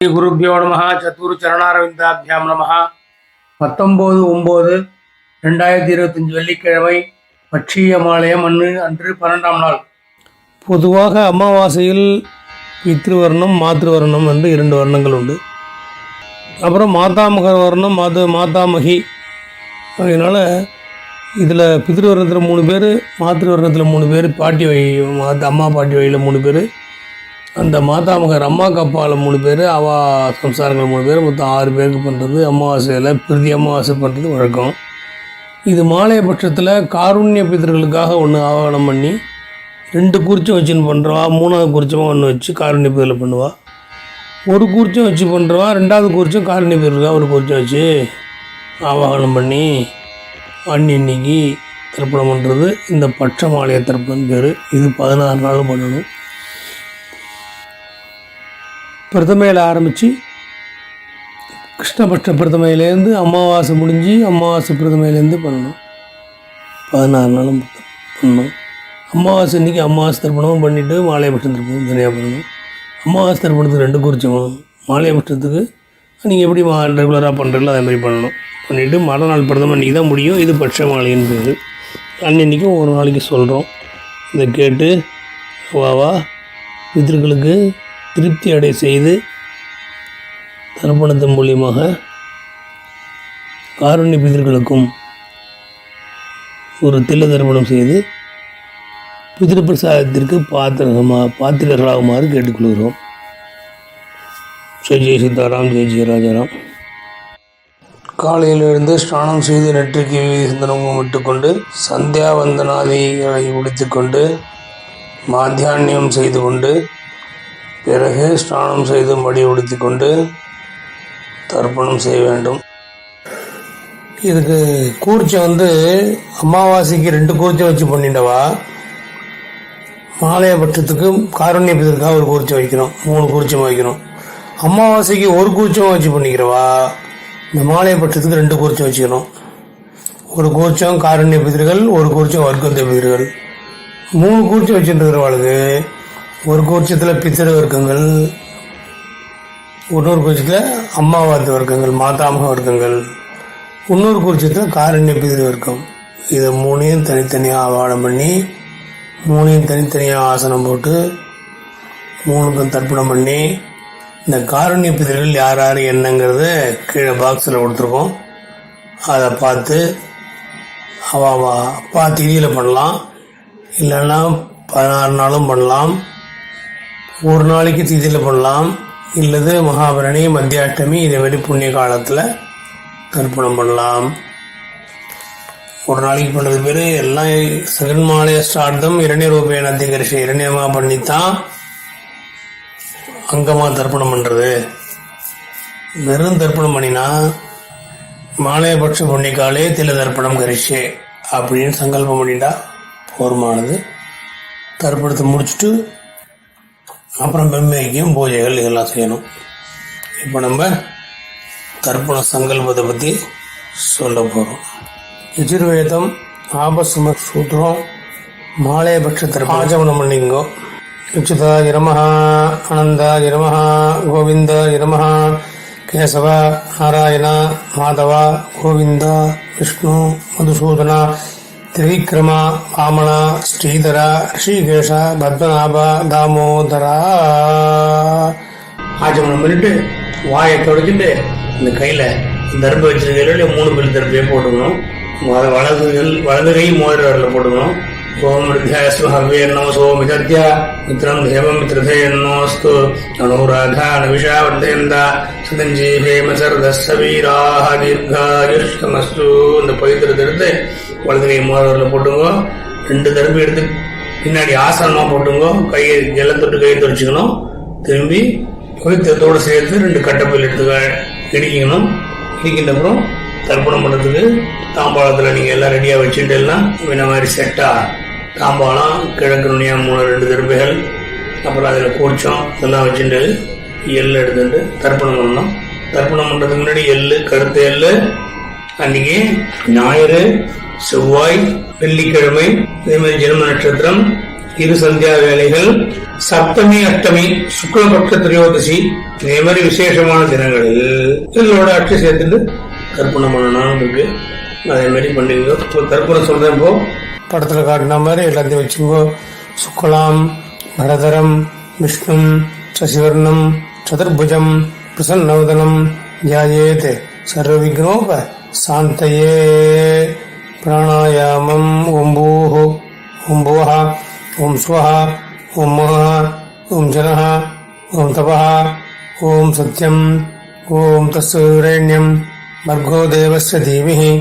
குருபியோ நம. சத்துரு சரணாரவிந்தாபியாம் நம. 19/9/2025 வெள்ளிக்கிழமை பட்சியமாலயம் அன்று 12ஆம் நாள். பொதுவாக அமாவாசையில் பித்ருவர்ணம் மாத்ருவர்ணம் என்று 2 வர்ணங்கள் உண்டு. அப்புறம் மாதாமகர் வர்ணம் மாதாமகி. அதனால் இதில் பித்ருவர்ணத்தில் 3 பேர், மாத்ருவர்ணத்தில் 3 பேர், பாட்டி வழி அம்மா பாட்டி வழியில் 3 பேர், அந்த மாதாமகர் அம்மாவுக்கு அப்பாவில் 3 பேர், அவா சம்சாரங்கள் 3 பேர், மொத்தம் 6 பேருக்கு பண்ணுறது அமாவாசையில் பிரதி அமாவாசை பண்ணுறது வழக்கம். இது மாலைய பட்சத்தில் காருண்ய பிதர்களுக்காக ஒன்று ஆவணம் பண்ணி 2 கூர்ச்சம் வச்சுன்னு பண்ணுறவா, 3வது கூர்ச்சமாக ஒன்று வச்சு காருண்ய பிதரில் பண்ணுவாள். 1 கூர்ச்சம் வச்சு பண்ணுறவா 2வது கூர்ச்சம் காருண்ய பிதர்களுக்காக 1 கூர்ச்சம் வச்சு ஆவாகனம் பண்ணி அன்னைக்கு தர்ப்பணம் பண்ணுறது இந்த பட்ச மாலைய தர்ப்பணம் பேர். இது 16 நாளும் பண்ணணும். பிரதமையில் ஆரம்பித்து கிருஷ்ணபட்ச பிரதமையிலேருந்து அமாவாசை முடிஞ்சு அமாவாசை பிரதமையிலேருந்து பண்ணணும். 16 நாளும் பண்ணணும். அமாவாசை இன்றைக்கி அமாவாசை தர்ப்பணமும் பண்ணிவிட்டு மாலையபட்சம் தர்ப்பணம் தனியாக பண்ணணும். அமாவாசை தர்ப்பணத்துக்கு 2 குறிச்சணும். மாலையபட்சத்துக்கு நீங்கள் எப்படி ரெகுலராக பண்ணுறீங்களோ அதேமாதிரி பண்ணணும். பண்ணிவிட்டு மறுநாள் பிரதம இன்றைக்கி தான் முடியும். இது பட்ச மாலைன்னு பேர். அன்றைக்கும் ஒரு நாளைக்கு சொல்கிறோம். இதை கேட்டு வாவா பிதர்களுக்கு திருப்தி அடை செய்து தர்ப்பணத்தின் மூலியமாக காருண்ய பிதர்களுக்கும் ஒரு தில்ல தர்ப்பணம் செய்து பிதிரு பிரசாதத்திற்கு பாத்திரர்களாகுமாறு கேட்டுக்கொள்கிறோம். ஜெய் ஜெய் சீதாராம், ஜெய் ஜெய் ராஜாராம். காலையில் எழுந்து ஸ்நானம் செய்து நெற்றிக்கு சந்தனமும் விட்டுக்கொண்டு சந்தியாவந்தனாதிகளை முடித்துக்கொண்டு மாத்தியான்யம் செய்து கொண்டு பிறகு ஸ்நானம் செய்து மடி உடுத்தி கொண்டு தர்ப்பணம் செய்ய வேண்டும். இதுக்கு கூர்ச்சம் அமாவாசைக்கு 2 கூர்ச்சம் வச்சு பண்ணிட்டவா, மாலையபட்சத்துக்கு காருண்ய பிதற்காக 1 கூர்ச்சம் வைக்கணும், 3 கூர்ச்சம் வைக்கணும். அமாவாசைக்கு 1 கூர்ச்சம் வச்சு பண்ணிக்கிறவா இந்த மாலையபட்சத்துக்கு 2 கூர்ச்சம் வச்சுக்கணும். 1 கூர்ச்சம் காருண்ய பிதர்கள், 1 கூர்ச்சம் வர்க்கந்த பிதர்கள். 3 கூர்ச்சம் வச்சுருக்கிறவாளுக்கு 1 கூர்ச்சத்தில் பித்திரு வர்க்கங்கள், இன்னொரு கூர்ச்சத்தில் அம்மாவாத்து வர்க்கங்கள் மாதாமக வர்க்கங்கள், இன்னொரு கூர்ச்சத்தில் காருண்ய பிதிரு வர்க்கம். இதை 3ஐயும் தனித்தனியாக ஆவாடம் பண்ணி 3ஐயும் தனித்தனியாக ஆசனம் போட்டு 3க்கும் தர்ப்பணம் பண்ணி இந்த காருண்ய பிதிர்கள் யார் யார் என்னங்கிறத கீழே பாக்ஸில் கொடுத்துருக்கோம். அதை பார்த்து அப்பா திதியில் பண்ணலாம், இல்லைன்னா 16 நாளும் பண்ணலாம், 1 நாளைக்கு திதியில் பண்ணலாம், இல்லது மகாபரணி மத்தியாஷ்டமி இதேமாதிரி புண்ணிய காலத்தில் தர்ப்பணம் பண்ணலாம். 1 நாளைக்கு பண்ணது பேர் எல்லாம் சகன்மாலய ஸ்டார்த்தம் இரண்ய ரூபேன அதிகரிஷ இரண்யமாக பண்ணித்தான் அங்கமாக தர்ப்பணம் பண்ணுறது. வெறும் தர்ப்பணம் பண்ணினா மாலையபட்ச புண்ணியகாலே தில தர்ப்பணம் கரிஷே அப்படின்னு சங்கல்பம் பண்ணிட்டா போர்மானது. தர்ப்பணத்தை முடிச்சுட்டு அப்புறம் பெம்மைக்கும் பூஜைகள் இதெல்லாம் செய்யணும். இப்போ நம்ம தர்ப்பண சங்கல்பத்தை பற்றி சொல்ல போகிறோம். யஜுர்வேதம் ஆபஸ்ம சூத்திரம் மாலையபட்ச தர்ப்பணம் பண்ணிங்கோ. உச்சிதாய நமஹ, ஆனந்தாய நமஹ, கோவிந்தாய நமஹ, கேசவ நாராயண மாதவ கோவிந்த விஷ்ணு மதுசூதன திரிவிக்ரம வாமன ஸ்ரீதர ரிஷிகேஷ பத்மநாப தாமோதரா. ஆச்சமனம் பண்ணிட்டு வாயை தொடச்சிட்டு இந்த கையில் தர்பை வச்சிருக்கையில 3 பேர் தர்பையை போட்டுக்கணும். வலது கை மோதிரத்தில் போட்டுக்கணும். ஓம் ரித்யாஸ்மஹவ்யே நமசோ மிதத்யா மித்ரம் தேவம் மித்ரதேன்னோஸ்து அனுராதா நவிஷா வர்தயந்தா சதஞ்சீவேம சர்தஸ்ஸவீராஹ தீர்காயுஷ்தமஸ்து. இந்த பவித்திரத்தை எடுத்து வலது கை மோதிரத்தில் போட்டுங்க. 2 தர்பை எடுத்து பின்னாடி ஆசனமாக போட்டுங்க. கையை ஜலத்தொட்டு கையை துடைச்சிக்கணும். திரும்பி பவித்திரத்தோடு சேர்த்து 2 கட்டப்பையில் எடுத்து இடிக்கணும். இடிக்கின்ற அப்புறம் தர்ப்பணம் பண்ணுறதுக்கு தாம்பாளத்தில் நீங்கள் எல்லாம் ரெடியாக வச்சுட்டுலாம் இந்த மாதிரி செட்டாக தாம்பாளம் கிழக்கு நுனியா 2 தர்பைகள், அப்புறம் அதில் கூர்ச்சம் இதெல்லாம் வச்சுட்டு எள்ளு எடுத்துட்டு தர்ப்பணம் பண்ணணும். தர்ப்பணம் பண்ணுறதுக்கு முன்னாடி எள்ளு, கருத்த எள்ளு அன்றைக்கி ஞாயிறு, செவ்வாய், வெள்ளிக்கிழமை இதே மாதிரி ஜென்ம நட்சத்திரம் இரு சந்தியா வேலைகள், சப்தமி அஷ்டமி சுக்லபக்ஷ திரையோதசி, இதே மாதிரி விசேஷமான தினங்களில் இதோட அட்சி சேர்த்துட்டு தர்ப்பணம் பண்ணணும் இருக்கு. அதே மாதிரி பண்ணிங்க. தர்ப்பணம் சொல்றேன். இப்போ படத்துல காட்டின மாதிரி எல்லாத்தையும் வச்சுங்கோ. சுக்லாம் பரதரம் விஷ்ணும் சசிவர்ணம் சதுர்புஜம் பிரசன்னவதனம் ध्यायेत् सर्वविघ्नोप शान्तये. प्राणायामम् ओं भूः ओं भुवः ओं स्वः ओं महः ओं जनः ओं तपः ओं सत्यम् ओं तत्सवितुर्वरेण्यम् भर्गो देवस्य धीमहि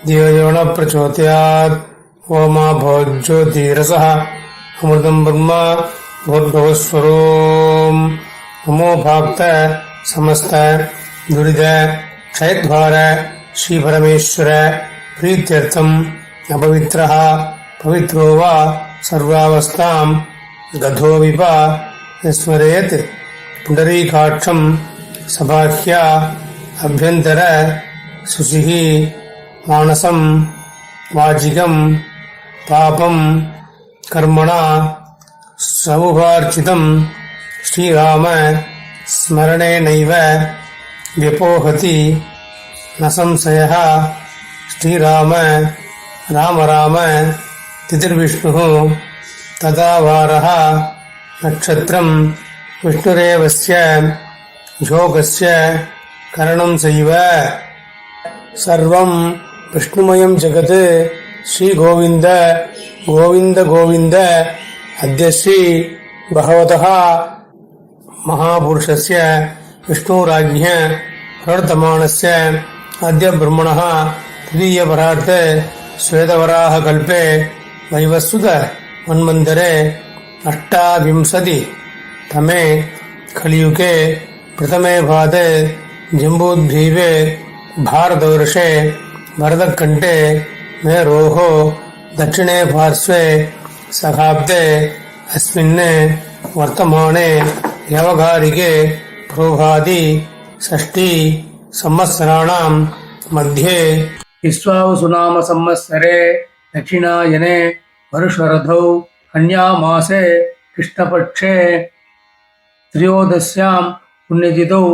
धियो यो न प्रचोदयात्. ओमा भवज्योतिरसः अमृतम् ब्रह्म भूर्भुवस्वरोम्. नमो भक्त समस्त दुरित क्षयद्वार श्री परमेश्वर प्रीत्यर्थम अपवित्रः पवित्रो वा सर्वावस्थां गधो विपा स्मरेत्. पुंडरीकाक्षं सबाह्य अभ्यंतर शुचिः मानसं वाचिकं पापं कर्मणा समुपार्जितं श्रीराम स्मरणेनैव व्यपोहति न संशयः. श्रीराम राम राम तिथिर्विष्णुः तथा वारः नक्षत्रं विष्णुरेवस्य योगस्य करणं चैव सर्वं विष्णुमयं जगत्. श्रीगोविन्द गोविन्द गोविन्द. अद्य श्री भगवतः महापुरुषस्य विष्णुराज्ञ प्रवर्तमानस्य अद्य ब्रह्मणः तृतीयपरार्थे श्वेतवराहकल्पे वैवस्वत मन्वन्तरे अष्टाविंशतितमे कलियुगे प्रथमे पादे जम्बूद्वीपे भारतवर्षे भरतखण्डे मेरोः दक्षिणे पार्श्वे शकाब्दे अस्मिन् वर्तमाने व्यावहारिके प्रोभादि षष्ठी संवत्सराणां मध्ये विश्वावसुनाम संवत्सरे दक्षिणायने वर्षरथौ कन्यामासे कृष्णपक्षे त्रयोदश्यां पुण्यतिथौ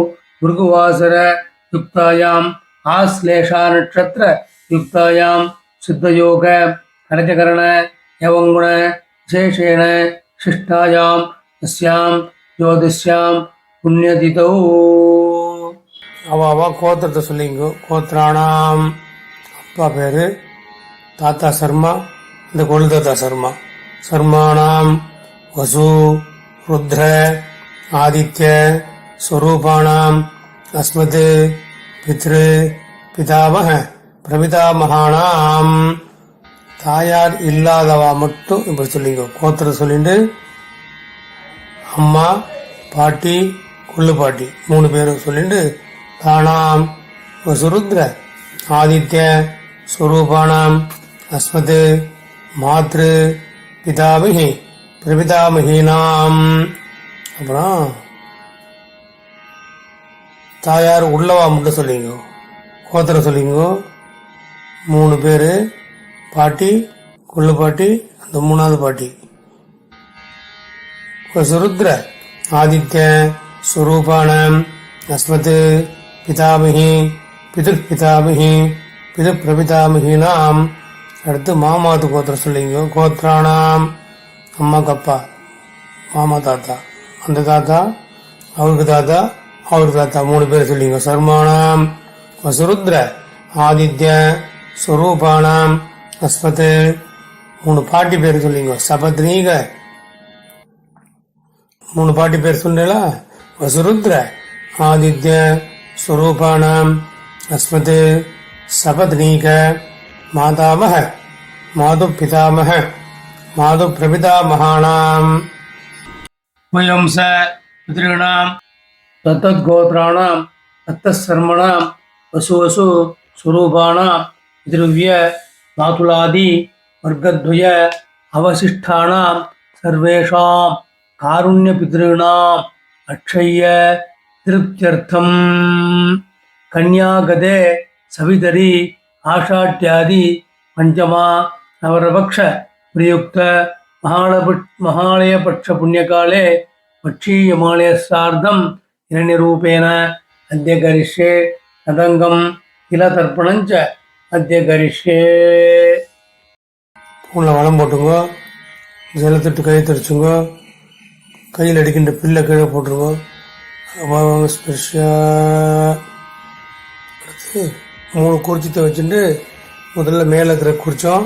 भृगुवासर युक्तायाम् आश्लेषा नक्षत्र युक्तायां सिद्धयोग करचकरण यवंगुण विशेषेण शिष्टायां तस्यां ज्योतिष्यां पुण्यतिथौ. அவ கோத்திரத்தை சொல்லிங்கோ. கோத்திரானாம் அப்பா பேரு தாத்தா சர்மா, இந்த கொள்ளு தாத்தா சர்மா. சர்மானாம் வசு ருத்ர ஆதித்ய ஸ்வரூபானாம் அஸ்மத் பித்ரு பிதாமக பிரபிதாமகானாம். தாயார் இல்லாதவா மட்டும் இப்படி சொல்லிங்கோ. கோத்திரம் சொல்லிட்டு அம்மா பாட்டி கொள்ளு பாட்டி 3 பேரும் சொல்லிட்டு தானாம் வசுருத்ர ஆதித்ய ஸ்வரூபானாம் அஸ்மத் மாத்ரு பிதாமகி பிரபிதாமகீனாம். அப்புறம் தாயார் உள்ளவா மட்டும் சொல்லிங்கோ. கோத்திரம் சொல்லிங்கோ. 3 பேரு பாட்டி கொள்ளு பாட்டி, அந்த 3வது பாட்டி. வசுருத்ர ஆதித்ய ஸ்வரூபானாம் அஸ்மத் பிதாமகி பிதுர் பிதாமகி பிது பிரபிதாமகினாம். அடுத்து மாமாத்து கோத்திரம் சொல்லிங்க. கோத்திரானாம் அம்மாக்கு அப்பா மாமா தாத்தா, அந்த தாத்தா அவருக்கு தாத்தா அவருக்கு தாத்தா 3 பேர் சொல்லிங்க. சர்மானாம் வசுருத்ர ஆதித்ய ஸ்வரூபானாம் அஸ்மத் 3 பாட்டி பேர் சொல்லிங்க. சபத்னீக 3 பாட்டி பேர் சொன்னீங்களா? வசுருத்ர ஆதித்ய ஸ்வரூபானாம் அஸ்மத் சபத்னீக மாதாமக மாது பிதாமக மாது பிரபிதாமகானாம். वयंस पितॄणां तत्तद्गोत्राणां तत्तत्सर्मणां वसुवसु स्वरूपाणां पितृव्य मातुलादि वर्गद्वय अवशिष्टानां सर्वेषां कारुण्यपितॄणाम् अक्षय्य तृप्त्यर्थं कन्यागदे सवितरी आषाढ्यादि पंचमा नवरपक्ष प्रयुक्त महालयपक्ष पुण्यकाले पक्षीयमालयस्सार्धं हिरण्यरूपेण अद्य करिष्ये तदङ्गं तिलतर्पणं च अद्य करिष्ये. பூனில் வளம் போட்டுங்க, ஜலத்திட்டு கை தரிச்சுங்க, கையில் அடிக்கின்ற பில்லை கீழே போட்டுருங்க. அபாவம் ஸ்பெஷா அடுத்து 3 குறிச்சத்தை வச்சுட்டு முதல்ல மேலே இருக்கிற குறிச்சம்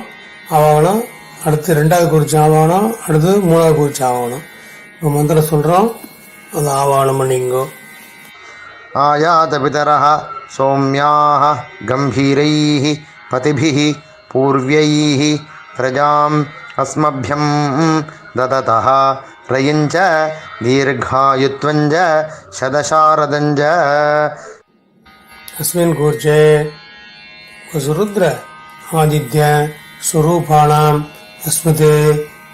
ஆவாகணும், அடுத்து 2வது குறிச்சம் ஆவாகணும், அடுத்து 3வது குறிச்சம் ஆவாகணும். இப்போ மந்திரம் சொல்கிறோம், அதை ஆவாகனம் பண்ணிங்கோ. आयात पितरः सौम्याः गम्भीरैः पतिभिः पूर्व्यैः प्रजाम् अस्मभ्यं ददतः रयञ्च दीर्घायुत्वञ्च शतशारदञ्च. अस्मिन् कूर्चे वसुरुद्र आदित्य स्वरूपाणाम् अस्मते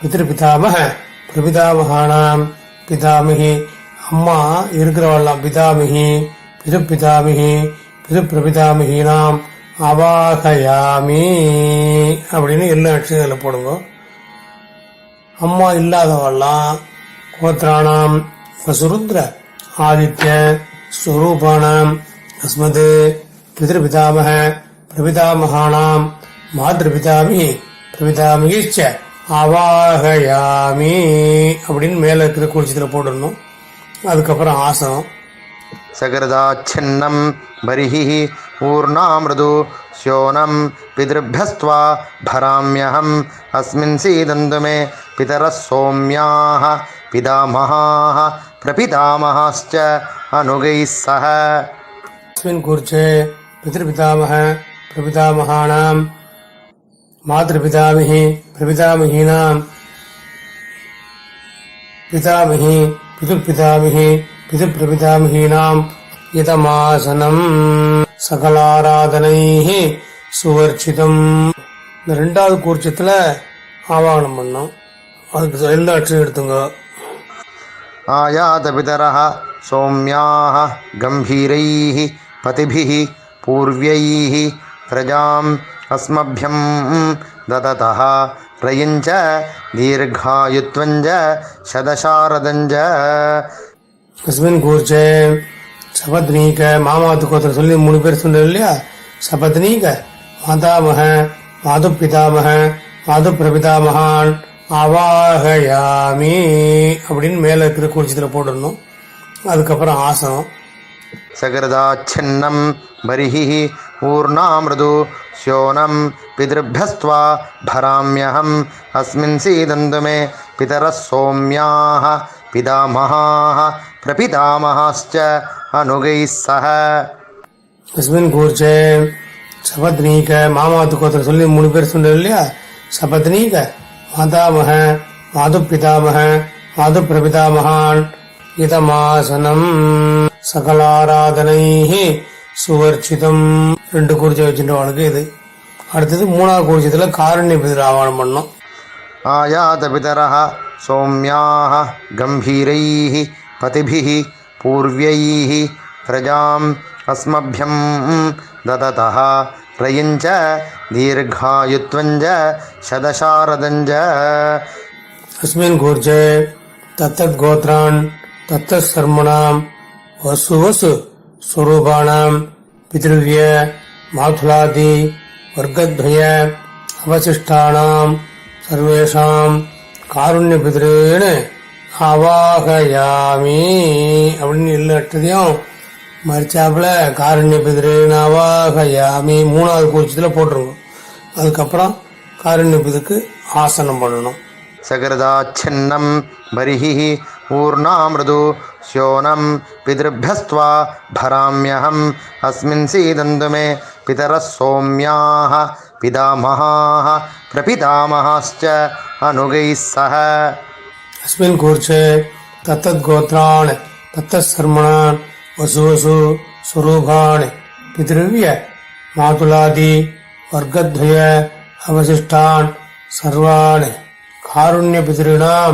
पितृपितामह प्रपितामहाणाम् पितामही அம்மா இருக்கிறவெல்லாம் பிதாமிகி பிதாமிகி பிரபிதாமிகினாம் அவாகயாமி அப்படின்னு எல்லா அட்சரத்தில் போடுங்க. அம்மா இல்லாதவெல்லாம் கோத்ராணாம் வசுருத்ர ஆதித்ய ஸ்வரூபானாம் அஸ்மது பிதர்பிதாமக பிரபிதாமகானாம் மாத்ருபிதாமிகி பிரபிதாமிகிச்ச அவாகயாமி அப்படின்னு மேலே இருக்கிற குறிச்சத்தில் போடணும். அதுக்கப்புறம் ஆசனம். சகரதாச்சின்னம் பரிஹி ஊர்ணாமிருது ஸ்யோனம் பிதृभ्यस्त्वा भराम्यहम् अस्मिन् सीदन्तु मे पितरः सौम्याः पितामहाः प्रपितामहाश्च अनुगैः सह. अस्मिन् कूर्चे पितृपितामह प्रपितामहानां मातृपितामही प्रपितामहीनां पितामही पितृपितामही पितृप्रपितामहीनाम् இதமாசனம் சகலாராதனைஹி சுவர்ச்சிதம். இந்த 2வது கூர்ச்சத்தில் ஆவாகனம் பண்ணோம். அதுக்கு எல்லா அட்சரம் எடுத்துங்க. आयात पितरः सौम्याः गम्भीरैः पतिभिः पूर्व्यैः प्रजाम् अस्मभ्यं ददतः रयञ्च दीर्घायुत्वञ्च शतशारदञ्च. अस्मिन् कूर्चे சபத்னீக மாமாத்து கோத்திர சொல்லி 3 பேர் சொன்னார் இல்லையா? சபத்னீக மாதாமக மாது பிதாமக மாது பிரபிதாமகான் அவாகயாமி அப்படின்னு மேலே இருக்கிற குறிச்சத்தில் போடணும். அதுக்கப்புறம் ஆசனம். சகரதாச்சின்னம் பரிஹி ஊர்ணாமிருது ஸ்யோனம் பிதृभ्यस्त्वा भराम्यहम् अस्मिन् सीदन्तु मे पितरः सौम्याः पितामहाः प्रपितामहाश्च अनुगैः सह. अस्मिन् कूर्चे சபத்னீக மாமாத்து கோத்திர சொல்லி 3 பேர் சொன்னார் இல்லையா? சபத்னீக மாதாமக மாது பிதாமக மாது பிரபிதாமகான் இதமாசனம் சகலாராதனைஹி சுவர்ச்சிதம். 2 குறிச்சை வச்சுட்டு இது. அடுத்தது 3வது குறிச்சத்தில் காருண்ய பிதர் ஆவாகனம் பண்ணோம். आयात पितरः सौम्याः गम्भीरैः पतिभिः पूर्व्यैः प्रजाम् अस्मभ्यं ददतः रयञ्च दीर्घायुत्वञ्च शतशारदञ्च. अस्मिन् कूर्चे तत्तद्गोत्रान् तत्तत्सर्मणां वसु स्वरूपाणां पितृव्य माथुलादि वर्गद्वय अवशिष्टानां सर्वेषां காருண்யபிதரேன அவாகயாமி அப்படின்னு எல்லா அட்டத்தையும் மறிச்சாப்புல காருண்யபிதரேன அவாகயாமி 3வது குறிச்சத்தில் போட்டுருவோம். அதுக்கப்புறம் காருண்யபிதருக்கு ஆசனம் பண்ணணும். சகரதாச்சின்னம் பரிஹி ஊர்ணாமிருது ஸ்யோனம் பிதृभ्यस्त्वा भराम्यहम् अस्मिन् सीदन्तु मे पितरः सौम्याः पितामहाः प्रपितामहाश्च अनुगैः सह. अस्मिन् कूर्चे तत्तद्गोत्रान् तत्तत्सर्मणान् वसु स्वरूपाणि पितृव्य मातुलादि वर्गद्वय अवशिष्टान् सर्वाणि कारुण्यपितॄणां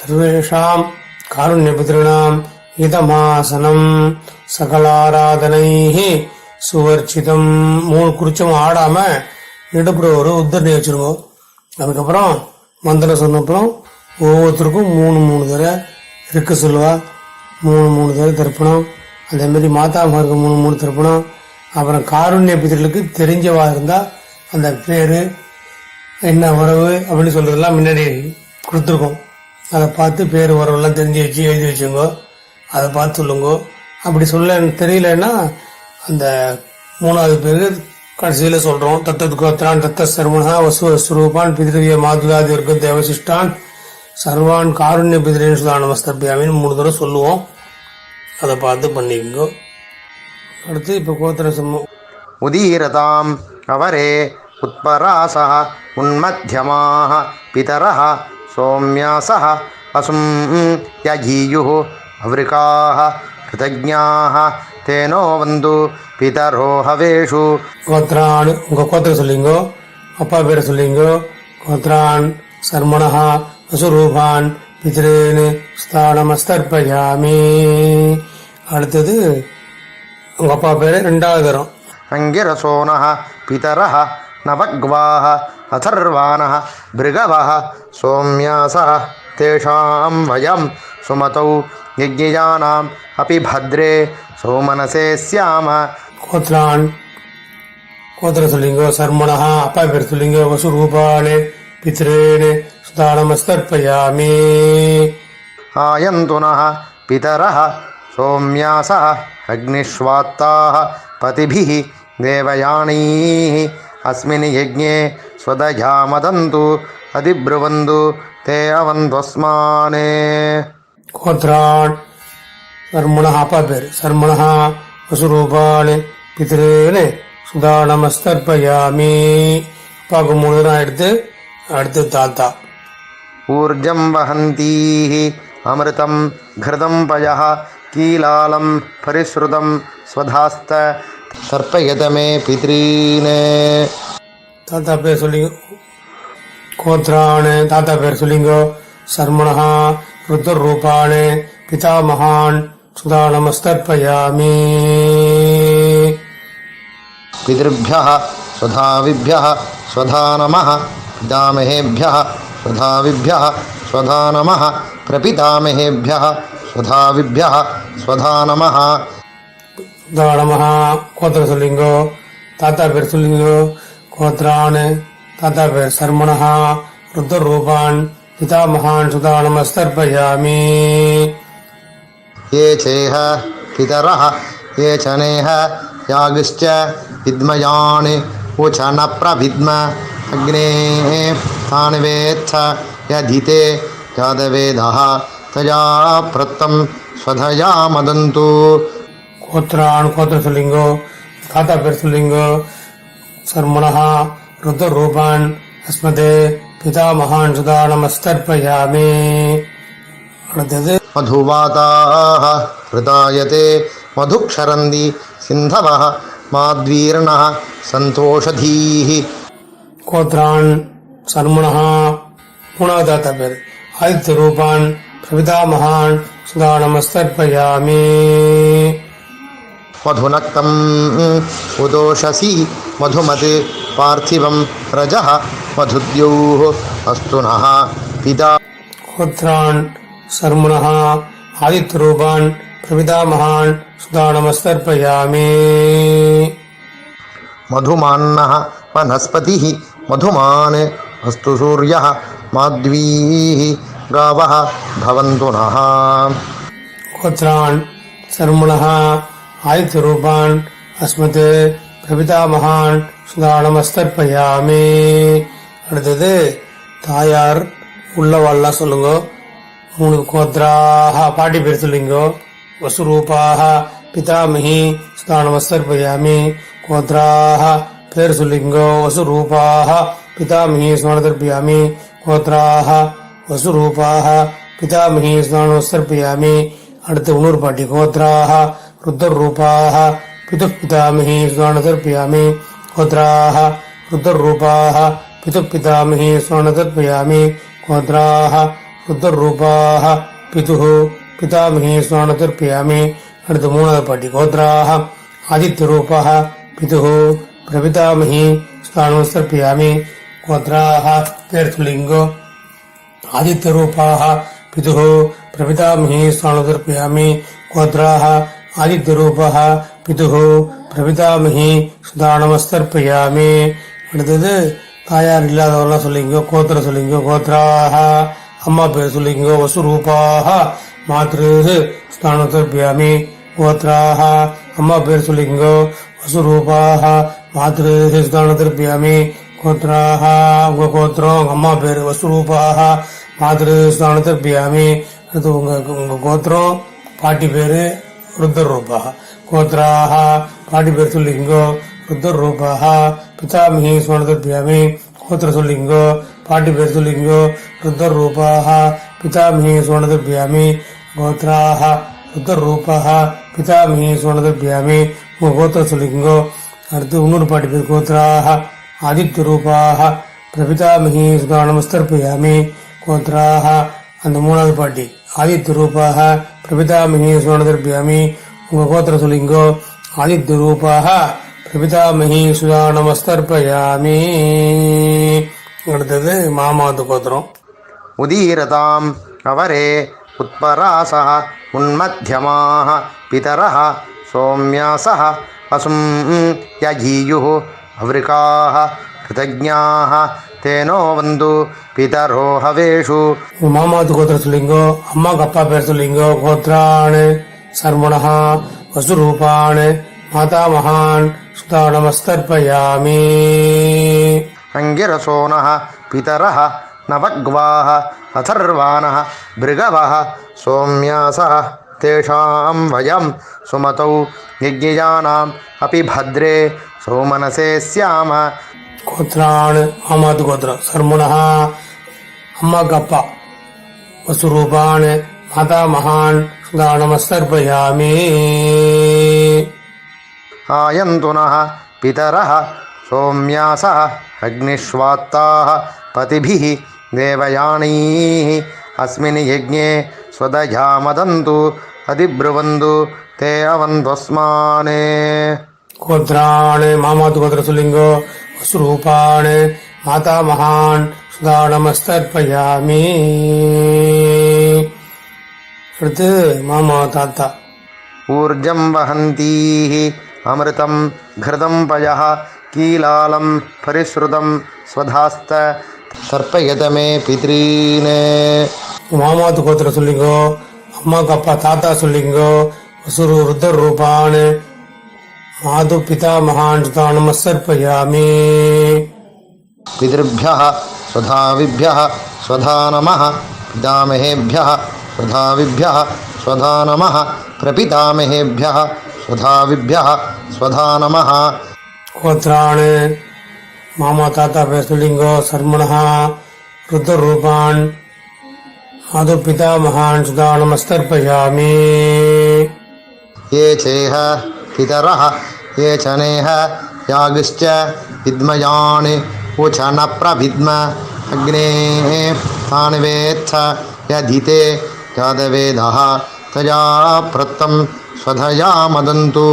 सर्वेषां कारुण्यपितॄणाम् இதமாசனம் சகலாராதனைஹி சுவர்ச்சிதம். 3 குறிச்சம் ஆடாம இடுப்புற ஒரு உத்தரணி வச்சிருவோம். அதுக்கப்புறம் மந்திரம் சொன்னப்புறம் ஒவ்வொருத்தருக்கும் 3 தடவை இருக்க சொல்லுவா. 3 தடவை தர்ப்பணம். அதேமாரி மாதாமகருக்கு 3 தர்ப்பணம். அப்புறம் காருண்ய பிதர்களுக்கு தெரிஞ்சவா இருந்தால் அந்த பேர் என்ன உறவு அப்படின்னு சொல்கிறதெல்லாம் முன்னாடி கொடுத்துருக்கோம். அதை பார்த்து பேர் உறவெல்லாம் தெரிஞ்சு வச்சு எழுதி வச்சுங்கோ. அதை பார்த்து சொல்லுங்கோ. அப்படி சொல்ல தெரியலன்னா அந்த 3வது பேர் கடைசியில் சொல்கிறோம். தத்தத் கோத்ரான் தத்த சர்வனா வசு ஸ்வரூபான் பிதிரிய மாதுலாதி வர்க்க தேவசிஷ்டான் சர்வான் காருண்ய பிதிரேன் சுதா நமஸ்தபியாமின்னு 3 தடவை சொல்லுவோம். அதை பார்த்து பண்ணிக்கோ. அடுத்து இப்போ கோத்திர சம்மம். உதீரதாம் அவரே உத்பராசः உன்மத்தியமாः பிதரः சௌம்யாசः அசும் யஜீயுः அவ்ரிகாः கிருதஜ்ஞாः தேனோ வந்து பிதரோ ஹவேஷு. கோத்ரான் உங்கள் கோத்திரம் சொல்லிங்கோ. அப்பா பேரை சொல்லிங்கோ. கோத்ரான் சர்மணா வசுரூபான் பிதிரேன் ஸ்தானமஸ்தர்ப்பயாமி. அடுத்தது உங்கள் அப்பா பேர் 2வது தரம். அங்கிரசோனः பிதரः நவக்வாः அதர்வாணः பிருகவः சௌம்யாசः தேஷாம் வயம் சுமதௌ யஜ்ஞயானாம் அபி பத்ரே சௌமனசே ஸ்யாம. கோத்ரான் கோத்திரம் சொல்லிங்கோ. சர்மணா அப்பா பேர் சொல்லிங்கோ. வசுரூபான் பிதிரேன் ஸ்தானமஸ்தர்ப்பயாமி. ஆயந்துனः பிதரः சௌம்யாசः அக்னிஷ்வாத்தாः பதிபிः தேவயானீः அஸ்மின் யஜ்ஞே ஸ்வதயா மதந்து அதிப்ருவந்து தே அவந்த்வஸ்மானே. கோத்ரான் சர்மணா அப்பா பேர். சர்மணா வசுரூபான் பிதிரேன் சுதானமஸ்தர்ப்பயாமி. அப்பாவுக்கு 3 தரம் எடுத்து அடுத்து தாத்தா. ஊர்ஜம் வஹந்தீः அமிர்தம் घृतं पयः कीलालं परिश्रुतं स्वधास्त तर्पयत मे पितॄन्. தாத்தா பேர் சொல்லிங்க. கோத்ரான் தாத்தா பேர் சொல்லிங்கோ. சர்மணா ருத்ரரூபான் பிதாமகான் சுதா நமஸ்தர்ப்பயாமி. पितृभ्यः स्वधाविभ्यः स्वधा नमः पितामहेभ्यः स्वधाविभ्यः स्वधा नमः प्रपितामहेभ्यः स्वधाविभ्यः स्वधा नमः. நமஹ கோத்திரம் சொல்லிங்கோ. தாத்தா பேர் சொல்லிங்கோ. கோத்ரான் தாத்தா பேர். சர்மணா ருத்ரரூபான் பிதாமகான் சுதா நமஸ்தர்ப்பயாமி. ये चेह पितरः ये च नेह यागिश्च विद्मयान् उच न प्रविद्म अग्नेः तान् वेत्थ यधिते यादवेदः तया प्रत्तं स्वधया मदन्तु. கோத்ரான் கோத்திரம் சொல்லிங்கோ. தாத்தா பேர் சொல்லிங்கோ. சர்மணா ருத்ரரூபான் அஸ்மதே பிதாமகான் சுதா நமஸ்தர்ப்பயாமி. அடுத்தது मधुवाताः हृदायते मधुक्षरन्ति सिन्धवः माद्वीर्णः सन्तोषधीः. கோத்ரான் சர்மணா 3வது தாத்தா பேர். ஆதித்ய ரூபான் பிரபிதாமகான் சுதா நமஸ்தர்ப்பயாமி. मधुनक्तम् उदोषसि मधुमत् पार्थिवं रजः मधुद्योः अस्तु नः पिता. கோத்ரான் சர்மணா ஆதித்ய ரூபான் பிரபிதாமகான் சுதா நமஸ்தர்ப்பயாமி. मधुमान्नः वनस्पतिः मधुमान् अस्तु सूर्यः माध्वीः गावः भवन्तु नः. கோத்ரான் சர்மணா ஆதித்ய ரூபான் அஸ்மதே பிரபிதாமகான் சுதா நமஸ்தர்ப்பயாமி. அடுத்தது தாயார் உள்ளவாள்லாம் சொல்லுங்க. 3 கோத்ராக பாட்டி பேர் சொல்லிங்கோ. வசுரூபாக பிதாமகி சுதா நமஸ்தர்ப்பயாமி. கோத்ராக பேர் சொல்லிங்கோ. வசுரூபாக பிதாமகி சுதா நமஸ்தர்ப்பயாமி. கோத்ராக வசுரூபாக பிதாமகி சுதா நமஸ்தர்ப்பயாமி. அடுத்து இன்னொரு பாட்டி. கோத்ராக ருத்ரரூபாக பிதுக் பிதாமகி சுதா நமஸ்தர்ப்பயாமி. கோத்ராக ருத்ரரூபாக பிதுக் பிதாமகி சுதா நமஸ்தர்ப்பயாமி. கோத்ராக ருத்ரரூபாக பிதுः பிதாமகி சுதா நமஸ்தர்ப்பயாமி. அடுத்து 3வது பாட்டி. கோத்ராக ஆதித்யரூபாக பிதுः பிரபிதாமகி சுதா நமஸ்தர்ப்பயாமி. கோத்ராக பேர் சொல்லிங்கோ. आदित्यरूपाः पितुः प्रपितामही स्वानुदर्पयामि गोत्राः आदित्यरूपः पितुः प्रपितामही सुधा நமஸ்தர்ப்பயாமி. அடுத்தது தாயார் இல்லாதவரெல்லாம் சொல்லிங்கோ, கோத்திர சொல்லிங்கோ. கோத்ராக அம்மா பேர் சொல்லிங்கோ. வசுரூபாக மாத்ரு சுதானமஸ்தர்ப்பயாமி. கோத்ராக அம்மா பேர் சொல்லிங்கோ. வசுரூபாக மாத்ரு சுதானமஸ்தர்ப்பயாமி. கோத்ராக உங்க கோத்திரம் உங்க அம்மா பேர். வசுரூபாக மாத்ரு சுதானமஸ்தர்ப்பயாமி. அடுத்து உங்க கோத்திரம் பாட்டி பேரு ருத்ர ரூபாக. கோத்ராக பாட்டி பேர் சொல்லிங்கோ. ருத்ர ரூபாக பிதாமகி சுதானமஸ்தர்ப்பயாமி. கோத்திர சொல்லிங்கோ, பாட்டி பேர் சொல்லிங்கோ. ருத்ர ரூபாக பிதாமகி சுதானமஸ்தர்ப்பயாமி. கோத்ராக ருத்ர ரூபாக பிதாமகி சுதானமஸ்தர்ப்பயாமி. உங்க கோத்திர சொல்லிங்கோ. அடுத்து இன்னொரு பாட்டி பேர் கோத்ராக ஆதித்ய ரூபாக பிரபிதாமகி சுதா நமஸ்தர்ப்பயாமி. கோத்ராக அந்த மூணாவது பாட்டி ஆதித்ய ரூபாக பிரபிதாமகி சுதா நமஸ்தர்ப்பயாமி. உங்க கோத்திர சொல்லிங்கோ. ஆதித்ய ரூபாக பிரபிதாமகி சுதா நமஸ்தர்ப்பயாமி. அடுத்தது மாமாவது கோத்திரம். உதீரதாம் அவரே உத்பராசः உன்மத்தியமாः பிதரः சோம்யாசः வசும் யஜீயுः அவ்ரிகாः கிருதஜ்ஞாः தேனோ வந்து பிதரோ ஹவேஷு. மாமாவது கோத்திர சொல்லிங்கோ. அம்மாவுக்கு அப்பா பேர் சொல்லிங்கோ. கோத்ரான் சர்மணா வசுரூபான் மாதாமகான் சுதா நமஸ்தர்ப்பயாமி. அங்கிரசோனः பிதரः நவக்வாः அதர்வாணः பிருகவः சோம்யாசः தேஷாம் வயம் சுமதௌ யஜ்ஞயானாம் அபி பத்ரே சௌமனசே ஸ்யாம. கோத்ரான் மாமாவது கோத்திரம் சர்மணா அம்மாவுக்கு அப்பா. வசுரூபான் மாதாமகான் சுதா நமஸ்தர்ப்பயாமி. ஆயந்துனः பிதரः சோம்யாசः அக்னிஷ்வாத்தாः பதிபிः தேவயானீः அஸ்மின் யஜ்ஞே ஸ்வதயா மதந்து அதிப்ருவந்து தே அவந்த்வஸ்மானே. கோத்ரான் மாமாவது கோத்திர சொல்லிங்கோ. வசுரூபான் மாதாமகான் சுதா நமஸ்தர்ப்பயாமி. அடுத்து மாமா தாத்தா. ஊர்ஜம் வஹந்தீः அமிர்தம் घृतं पयः कीलालं परिश्रुतं स्वधास्त தர்ப்பயத மே பித்ரீனே. மாமாவது கோத்திர சொல்லிங்கோ. அம்மாவுக்கு அப்பா தாத்தா சொல்லிங்கோ. வசுரு ருத்ர ரூபான் மாது பிதா மகான் சுதா நமஸ்தர்ப்பயாமி. பிதృभ्यः स्वधाविभ्यः स्वधा नमः पितामहेभ्यः स्वधाविभ्यः स्वधा नमः प्रपितामहेभ्यः स्वधाविभ्यः स्वधा नमः. கோத்ரான் மாமா தாத்தா பேர் சொல்லிங்கோ. சர்மணா ருத்ர ரூபான் மாது பிதா மகான் சுதா நமஸ்தர்ப்பயாமி. ये चेह पितरः ये च नेह यागिश्च विद्मयान् उच न प्रविद्म अग्ने तान् वेत्थ यधिते यादवेदः तया प्रत्तं स्वधया मदन्तु.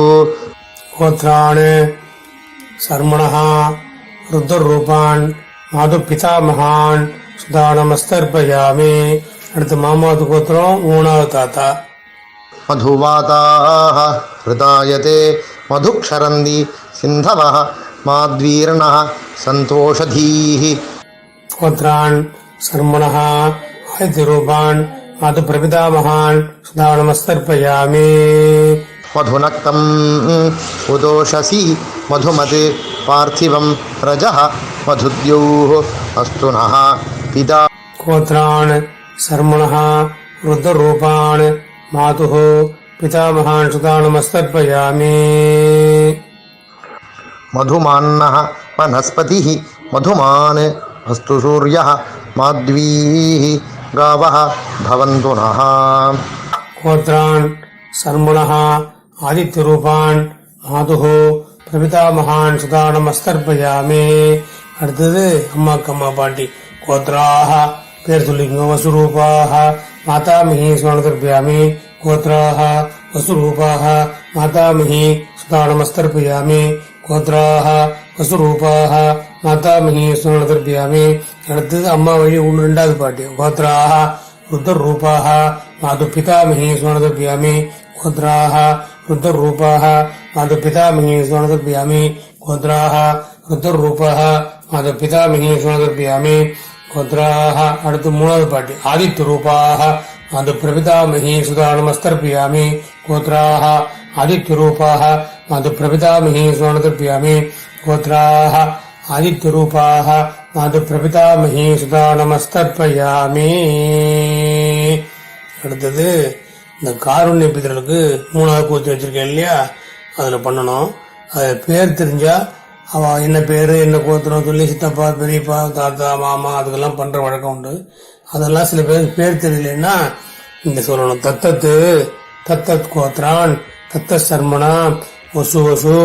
கோத்ரான் சர்மணா ருத்ர ரூபான் மாது பிதா மகான் சுதா நமஸ்தர்ப்பயாமி. அடுத்து மாமாவது கோத்திரம் மூணாவது தாத்தா. मधुवाताः हृदायते मधुक्षरन्ति सिन्धवः माद्वीर्णः सन्तोषधीः. கோத்ரான் சர்மணா ஆதித்ய ரூபான் மாது பிரபிதா மகான் சுதா நமஸ்தர்ப்பயாமி. मधुनक्तम् उदोषसि मधुमते पार्थिवं रजः मधुद्योः अस्तु नः पिता. கோத்ரான் சர்மணா ருத்ர ரூபான் மாதுः பிதா மகான் சுதா நமஸ்தர்ப்பயாமி. मधुमान्नः वनस्पतिः मधुमान् अस्तु सूर्यः माध्वीः गावः भवन्तु नः. கோத்ரான் சர்மணா ஆதித்ய ரூபான் மாதுः பிரபிதா மகான் சுதா நமஸ்தர்ப்பயாமி. அடுத்தது அம்மாக்கு அம்மா பாட்டி. கோத்ராக பேர் சொல்லிங்க. வசுரூபாக மாதாமகி சுதானமஸ்தர்ப்பயாமி. கோத்ராக வசுரூபாக மாதாமகி சுதா நமஸ்தர்ப்பயாமி. கோத்ராக வசுரூபாக மாதாமகி ஸ்நானதர்பியாமி. அடுத்தது அம்மா வழி ஒன்று ரெண்டாவது பாட்டி. கோத்ராக ருத்ரூபாக மாது பிதாமகி ஸ்நானதர்பியாமி. கோத்ராக ருத்ரூபாக மாது பிதாமகி ஸ்நானதர்பியாமி. கோத்ராக ருத்ரூபாக மாது பிதாமகி ஸ்நானதர்பியாமி. கோத்ராக. அடுத்து மூணாவது பாட்டி. ஆதித்ய ரூபாக மாது பிரபிதாமகி சுதானமஸ்தர்பியாமி. கோத்ராக ஆதித்ய ரூபாக மாது பிரபிதாமகி ஸ்நானதர்பியாமி. கோத்ராக ஆதித்ய ரூபாக மாது பிரபிதாமகி சுதானமஸ்தர்பயாமி. அடுத்தது இந்த காருண்ய பிதர்களுக்கு மூணாவது கூத்து வச்சிருக்கேன் இல்லையா, அதில் பண்ணணும். அது பேர் தெரிஞ்சா அவ என்ன பேரு என்ன கோத்திரம் சொல்லி சித்தப்பா பெரியப்பா தாத்தா மாமா அதுக்கெல்லாம் பண்ற வழக்கம் உண்டு. அதெல்லாம் சில பேருக்கு பேர் தெரியலன்னா இங்க சொல்லணும். தத்தத்து தத்தத் கோத்ரான் தத்த சர்மணா வசு வசு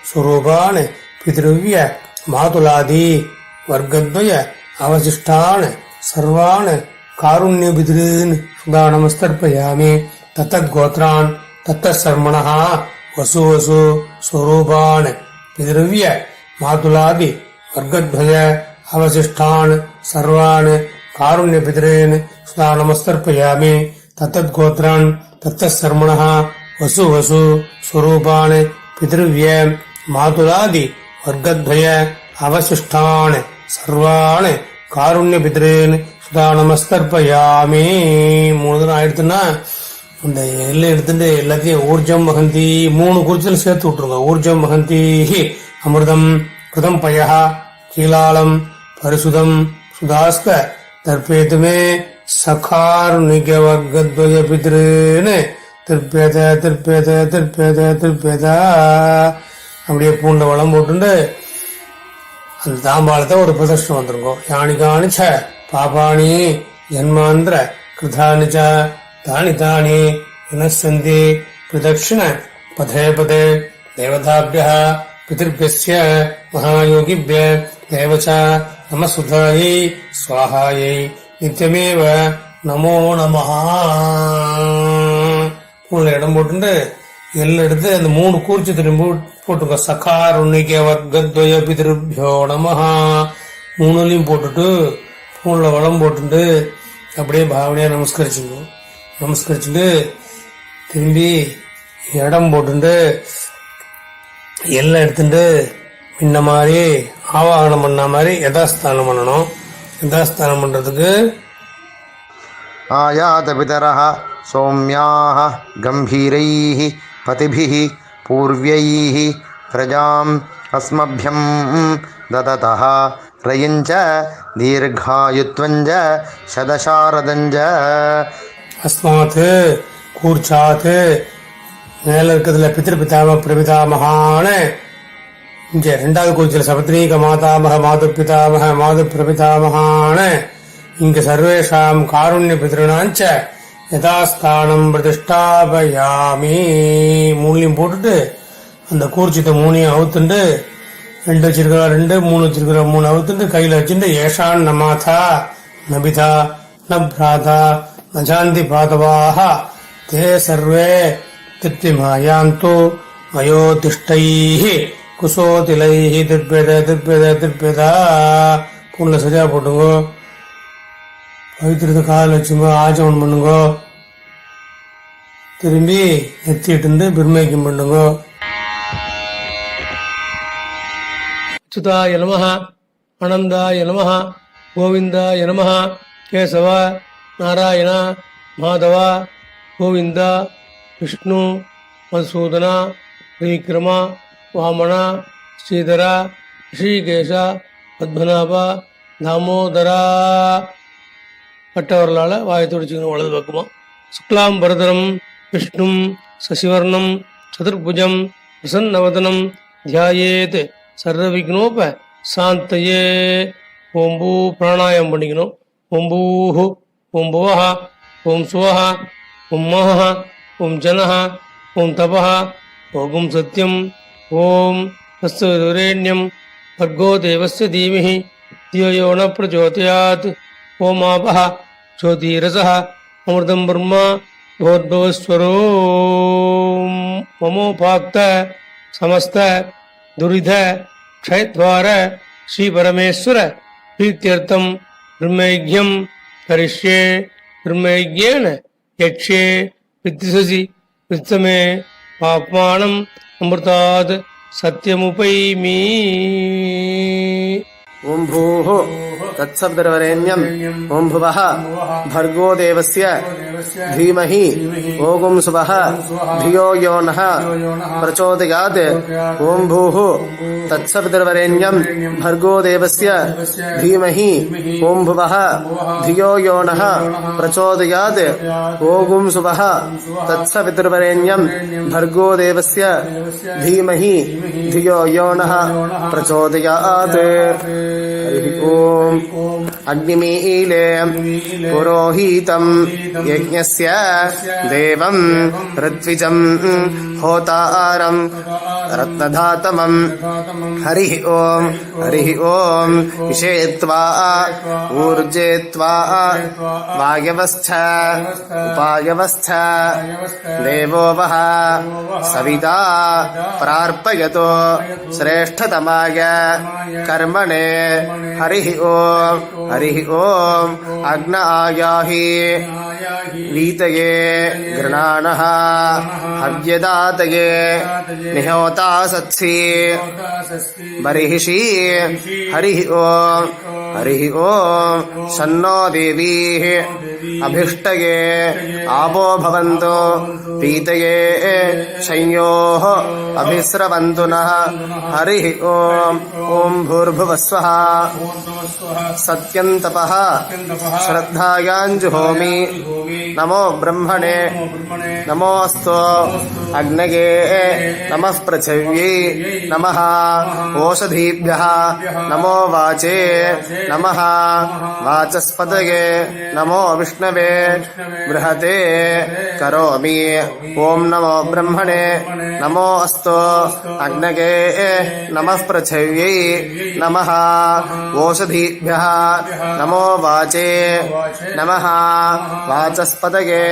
சுரூபான் பிதிருவிய மாதுலாதி வர்க்கத்வய அவசிஷ்டான் சர்வான் காருண்ய பிதிருன் சுதானமஸ்தர்ப்பயாமி. தத்தத் கோத்ரான் தத்த சர்மணா வசு வசு ஸ்வரூபான் பிதிருவிய மாதுலாதி வர்க்கத்வய அவசிஷ்டான் சர்வான் காருண்ய பிதிரேன் சுதா நமஸ்தர்ப்பயாமி. தத்தத் கோத்ரான் தத்த சர்மணः வசு வசு ஸ்வரூபான் பிதிருவிய மாதுலாதி வர்க்கத்வய அவசிஷ்டான் சர்வான் காருண்ய பிதிரேன் சுதா நமஸ்தர்ப்பயாமி. மூணு தினம் ஆயிடுத்துன்னா அந்த எல்லாம் எடுத்துட்டு எல்லாத்தையும் ஊர்ஜம் மகந்தி மூணு குறிச்சல் சேர்த்து விட்டுருங்க. ஊர்ஜம் மகந்தி அமிர்தம் கிருதம் பயா கீலாலம் பரிசுதம் சுதாஸ்க தர்ப்பேதுமே சகாருணிக வர்க்கத்வய பிதிருன்னு திருப்பேத திருப்பேத திருப்பேத திருப்பேத அப்படியே பூண்ட வளம் போட்டு அந்த தாம்பாளத்தை ஒரு பிரதர்ஷனம் வந்துருங்கோம். யானிகானிச்ச பாபாணி ஜன்மாந்திர கிருதானிச்ச தானி தானி வினசந்தி பிரதட்சிண பதே பதே தேவதாபியः பிதர்பியஸ்ய மகாயோகிபிய தேவச நமசுதாயை ஸ்வாஹாயை நித்தியமேவ நமோ நமஹ. மூணு இடம் போட்டு எல்லாம் எடுத்து அந்த மூணு கூர்ச்சி திரும்பி போட்டுக்கோ. சகாருணிக வர்க்கத்வய பிதிருபியோ நமஹ மூணுலையும் போட்டுட்டு பூண்ல வளம் போட்டுட்டு அப்படியே பாவனையா நமஸ்கரிச்சுட்டு திரும்பி இடம் போட்டுட்டு எல்லாம் எடுத்துட்டு முன்ன மாதிரி ஆவாகனம் பண்ண மாதிரி யதாஸ்தானம் பண்ணணும். யதாஸ்தானம் பண்றதுக்கு ஆயாத பிதரः சௌம்யாः கம்பீரைः பதிபிः பூர்வ்யைः பிரஜாம் அஸ்மभ्यं ददतः ரயஞ்ச தீர்காயுத்வஞ்ச சதசாரதஞ்ச. அஸ்மாத் கூர்ச்சாத் மேல இருக்கிறதுல பித்திருபிதாம பிரபிதாமகான இங்க ரெண்டாவது கூர்ச்சியில சபத்ரீக மாதாமக மாது பிதாமக மாது பிரபிதாமகான இங்க சர்வேஷாம் காருண்ய பிதிருணாஞ்ச யதாஸ்தானம் பிரதிஷ்டாபயாமி. மூணையும் போட்டுட்டு அந்த கூர்ச்சித்த மூணையும் அவுத்துண்டு ரெண்டு வச்சிருக்கிற ரெண்டு மூணு வச்சிருக்கிற மூணு அவுத்துட்டு கையில வச்சுட்டு ஏஷான் ந மாதா நபிதா ந பிராதா நஜாந்தி பாதவாக தே சர்வே திருப்திமாயாந்து மயோதிஷ்டைः குசோதிலைः திருப்பேத திருப்பேத திருப்பேத. பூண்ல சரியா போட்டுங்கோ. பவித்திரத்தை கால் வச்சுங்க. ஆச்சமனம் பண்ணுங்க. திரும்பி நெத்திட்டு பிரம்மேக்கம் பண்ணுங்க. அச்சுதாய நமஹ ஆனந்தாய நமஹ கோவிந்தாய நமஹ கேசவ நாராயண மாதவ கோவிந்த விஷ்ணு மதுசூதன விக்ரம வாமன ஸ்ரீதர ரிஷிகேஷ பத்மநாப தாமோதரா. பட்டவர்களால் வாயை துடிச்சுக்கணும் வலது பக்கமா. சுக்லாம் பரதரம் விஷ்ணும் சசிவர்ணம் சதுர்புஜம் பிரசன்னவதனம் தியாயேத் சர்வவிக்னோப சாந்தயே. ஓம்பூ பிராணாயம் பண்ணிக்கணும். ஓம்பூஹு ஓம் புவஹ ஓம் சுவஹ ஓம் மஹ ஓம் ஜனஹ ஓம் தபஹ ஓம் சத்யம் ஓம் தஸ்துரேண்யம் भर्गो देवस्य धीमहि धियो यो न प्रचोदयात् ओम आपः ज्योतिरसः अमृतं ब्रह्म भवद्भवस्वरो ममोपाक्त समस्त दुरिध क्षयद्वार ஸ்ரீ பரமேஸ்வர பிரீத்தியர்த்தம் பிரம்மயஜ்யம் கரிஷ்யே பிரம்மயஜ்யேன யக்ஷே வித்திசசி வித்தமே பாப்மானம் அமிர்தாத் சத்யமுபைமி. ஓம் பூः तत्सवितुर्वरेण्यम् ॐ भुवः भर्गो देवस्य धीमहि ॐ सुवः धियो यो नः प्रचोदयात्. ॐ भूः तत्सवितुर्वरेण्यम् भर्गो देवस्य धीमहि ॐ भुवः धियो यो नः प्रचोदयात्. ॐ सुवः तत्सवितुर्वरेण्यम् भर्गो देवस्य धीमहि धियो यो नः प्रचोदयात्. ओम अग्निमीले पुरोहितं यज्ञस्य देवं ऋत्विजं होतारं रत्नधातमं हरिः ओम विषेत्वा ऊर्जेत्वा वायवस्थ उपायवस्थ देवो वः सविता प्रार्पयतो श्रेष्ठतमाय कर्मणे. हरिः ओम अग्न आयाहि वीतये गृणानः हव्यदातये निहोता सत्सि बर्हिषि. हरिः ओम सन्नो देवीः अभिष्टये आपो भवन्तु पीतये संयोः अभिस्रवन्तु नः. हरिः ओम भूर्भुवस्वः सत्यन्तपः श्रद्धायाञ्जुहोमि. नमो ब्रह्मणे नमोऽस्तु अग्नये नमः पृथिव्यै नमः ओषधीभ्यः नमो वाचे नमः वाचस्पतये नमो विष्णवे बृहते करोमि. ॐ नमो ब्रह्मणे नमोऽस्तु अग्नये नमः पृथिव्यै नमः ओषधीभ्यः नमो वाचे नमः वाचस्पतये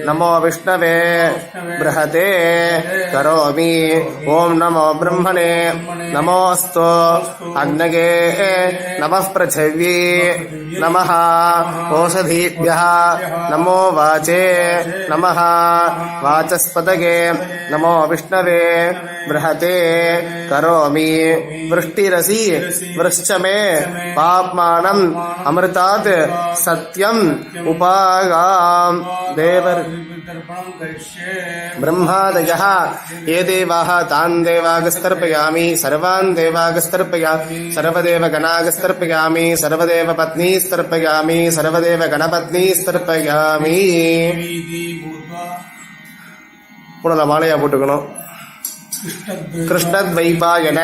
नमो विष्णवे बृहते करोमि. ॐ नमो ब्रह्मणे नमोऽस्तु अग्नये नमः पृथिव्यै नमः ओषधीभ्यः नमो वाचे नमः वाचस्पतये नमो विष्णवे बृहते करोमि. वृष्टिरसि वृश्च मे पाप्मानम् अमृतात् सत्यम् उपागाम्. देव ब्रह्मादयः ये देवाः तान् देवागस्तर्पयामि सर्वान् देवागस्तर्पयामि सर्वदेव गणागस्तर्पयामि सर्वदेव पत्नीस्तर्पयामि सर्वदेव गणपत्नीस्तर्पयामि. पुनः मालया போட்டுக்கணும். कृष्णद्वैपायन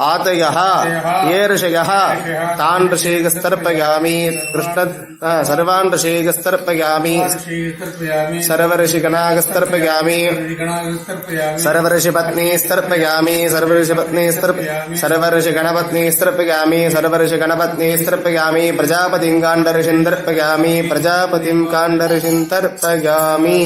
आतयः ये ऋषयः तान् ऋषिगस्तर्पयामि सर्वान् ऋषिगस्तर्पयामि सर्वऋषिगणागस्तर्पयामि सर्वऋषिपत्नीस्तर्पयामि सर्वऋषिगणपत्नीस्तर्पयामि सर्वऋषिगणपत्नीस्तर्पयामि प्रजापतिं काण्डऋषिन्दर्पयामि प्रजापतिं काण्डऋषिन्दर्पयामि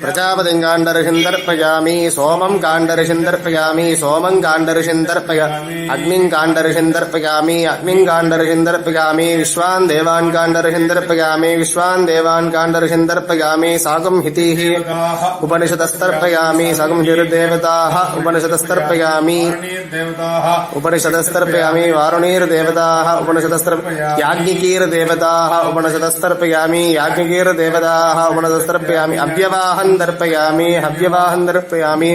प्रजापतिं काण्डऋषिन्दर्पयामि सोमं काण्डऋषिन्दर्पयामि सोमं काण्डऋषिन्दर्पयामि अग्निं काण्डऋषिन्दर्पयामि अग्निं काण्डऋषिन्दर्पयामि विश्वान् देवान् काण्डऋषिन्दर्पयामि विश्वान् देवान् काण्डऋषिन्दर्पयामि साकं हितिः उपनिषदस्तर्पयामि साकं हिर्देवताः उपनिषदस्तर्पयामि उपनिषदस्तर्पयामि वारुणीर्देवताः उपनिषदस्तर्पयामि याज्ञिकीर्देवताः उपनिषदस्तर्पयामि याज्ञिकीर्देवताः उपनिषदस्तर्पयामि अव्यवाहं दर्पयामि हव्यवाहं दर्पयामि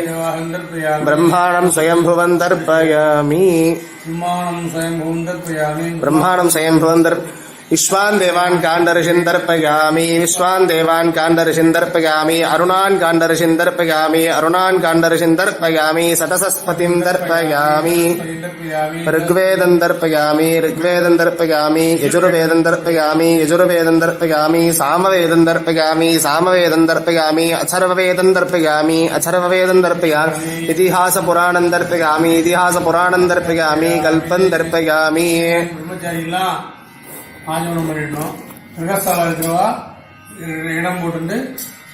ब्रह्माणं स्वयंभुवं दर्पयामि ब्रह्माणं स्वयंभुवं विश्वान् देवान् काण्डऋषिन्दर्पयामि विश्वान् देवान् काण्डऋषिन्दर्पयामि अरुणान् काण्डऋषिन्दर्पयामि अरुणान् काण्डऋषिन्दर्पयामि सतसस्पतिं दर्पयामि ऋग्वेदं दर्पयामि ऋग्वेदं दर्पयामि यजुर्वेदं दर्पयामि यजुर्वेदं दर्पयामि सामवेदं दर्पयामि सामवेदं दर्पयामि अथर्ववेदं दर्पयामि अथर्ववेदं दर्पयामि इतिहासपुराणं दर्पयामि इतिहासपुराणं दर्पयामि कल्पं दर्पयामि. ஆஞ்சவனம் பண்ணிடணும். கிரகஸ்தால இருக்கிறவா இடம் போட்டு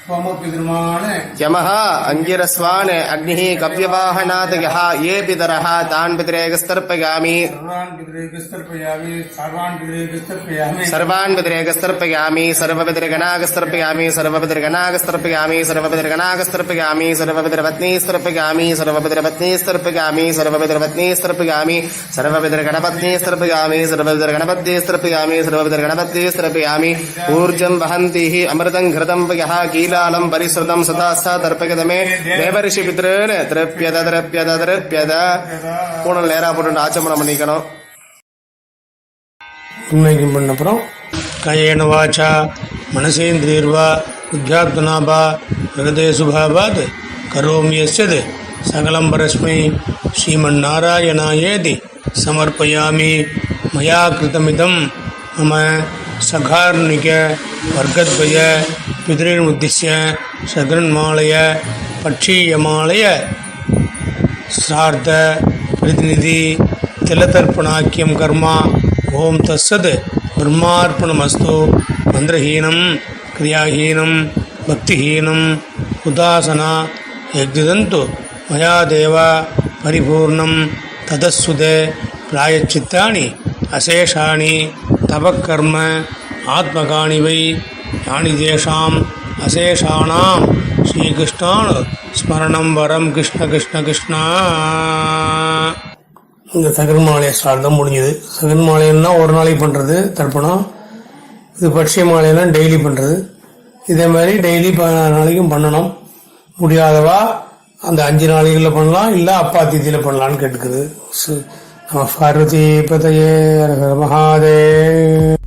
சோமபிதிருமான யமஹ அங்கிரஸ்வான் அக்னிஹி கவ்யவாஹனாத் யஹ ஏ பிதரஹ தான் பிதரேகஸ்தர்ப்பயாமி சர்வான் பிதிரேகஸ்தர்ப்பயாமி சர்வான் பிதிரேகஸ்தர்ப்பயாமி सर्वान् पितरेगस्तर्पयामि सर्वपितृगणागस्तर्पयामि सर्वपितृगणागस्तर्पयामि सर्वपितृगणागस्तर्पयामि सर्वपितृपत्नीस्तर्पयामि सर्वपितृपत्नीस्तर्पयामि सर्वपितृपत्नीस्तर्पयामि सर्वपितृगणपत्नीस्तर्पयामि सर्वपितृगणपत्नीस्तर्पयामि सर्वपितृगणपत्नीस्तर्पयामि ऊर्जं वहन्तिः अमृतं घृतं यः कीलालं परिसृतं सदा सा तर्पयत मे देवर्षि पितॄन् तृप्यत तृप्यत तृप्यत पूर्ण நேரா போட்டு ஆச்சமனம் பண்ணிக்கணும். உண்மைக்கும் பண்ண அப்புறம் कायेन वाचा मनसेन्द्रियर्वा बुद्ध्यात्मना वा प्रकृते स्वभावात् करोमि यस्यद् सकलं परस्मै श्रीमन्नारायणायेति समर्पयामि. मया कृतमिदं मम सखार्णिक वर्गद्वय पितॄन्मुद्दिश्य सगृन्मालय पक्षीयमालय श्राद्ध प्रतिनिधि तिलतर्पणाख्यं कर्म. ओम तत्सद ब्रह्मार्पणमस्तु. मंत्रहीनं क्रियाहीनं भक्तिहीनं उदासना यज्ञदन्तु मया देव परिपूर्णं तदस्सुदे प्रायश्चित्तानि अशेषाणि तपकर्म आत्मकानि वै यानि तेषाम् अशेषाणां श्रीकृष्णान् स्मरणं वरं कृष्ण कृष्ण कृष्ण. இந்த சகன்மாலைய சார்ந்தம் முடிஞ்சது. சகன்மாலையெல்லாம் ஒரு நாளைக்கு பண்ணுறது தர்ப்பணம். இது பட்சிய மாலையெல்லாம் டெய்லி பண்ணுறது. இதே மாதிரி டெய்லி 14 நாளைக்கும் பண்ணணும். முடியாதவா அந்த 5 நாளைகளில் பண்ணலாம், இல்லை அப்பா திதியில் பண்ணலான்னு கேட்டுக்குது. நம்ம பார்வதி பதையே மகாதேவ்.